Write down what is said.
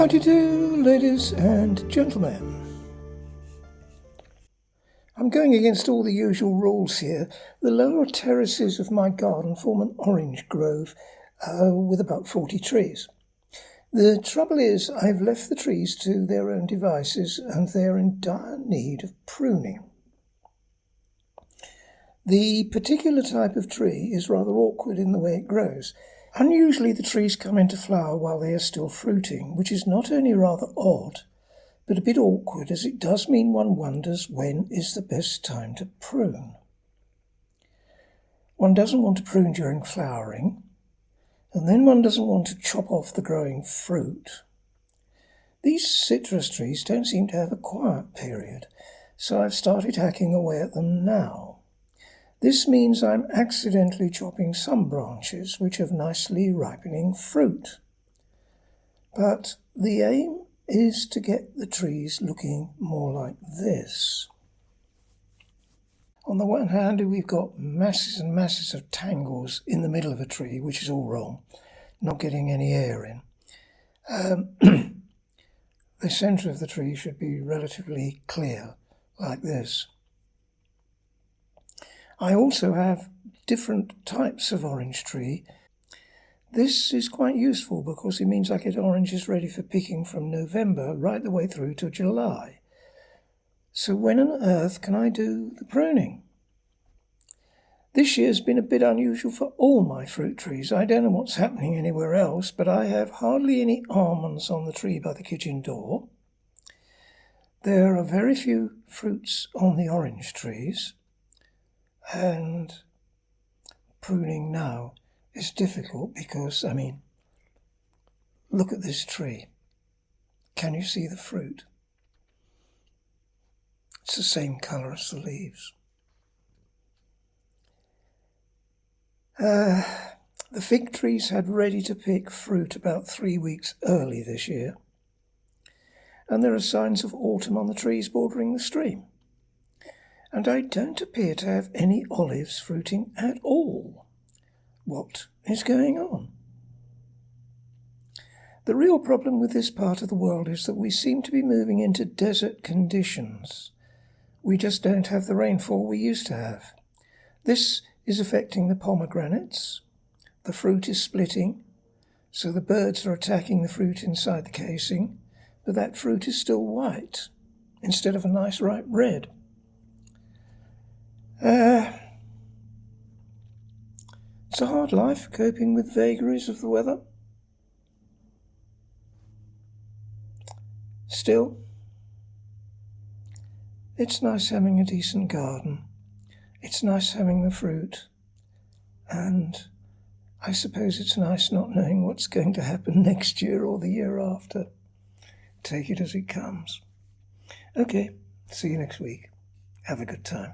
How do you do, ladies and gentlemen? I'm going against all the usual rules here. The lower terraces of my garden form an orange grove with about 40 trees. The trouble is, I've left the trees to their own devices and they're in dire need of pruning. The particular type of tree is rather awkward in the way it grows. Unusually, the trees come into flower while they are still fruiting, which is not only rather odd, but a bit awkward, as it does mean one wonders when is the best time to prune. One doesn't want to prune during flowering, and then one doesn't want to chop off the growing fruit. These citrus trees don't seem to have a quiet period, so I've started hacking away at them now. This means I'm accidentally chopping some branches which have nicely ripening fruit. But the aim is to get the trees looking more like this. On the one hand, we've got masses and masses of tangles in the middle of a tree, which is all wrong, not getting any air in. The centre of the tree should be relatively clear, like this. I also have different types of orange tree. This is quite useful because it means I get oranges ready for picking from November right the way through to July. So when on earth can I do the pruning? This year's been a bit unusual for all my fruit trees. I don't know what's happening anywhere else, but I have hardly any almonds on the tree by the kitchen door. There are very few fruits on the orange trees. And pruning now is difficult because, look at this tree. Can you see the fruit? It's the same colour as the leaves. The fig trees had ready to pick fruit about 3 weeks early this year, and there are signs of autumn on the trees bordering the stream. And I don't appear to have any olives fruiting at all. What is going on? The real problem with this part of the world is that we seem to be moving into desert conditions. We just don't have the rainfall we used to have. This is affecting the pomegranates. The fruit is splitting, so the birds are attacking the fruit inside the casing, but that fruit is still white instead of a nice ripe red. It's a hard life coping with vagaries of the weather. Still, it's nice having a decent garden. It's nice having the fruit. And I suppose it's nice not knowing what's going to happen next year or the year after. Take it as it comes. Okay, see you next week. Have a good time.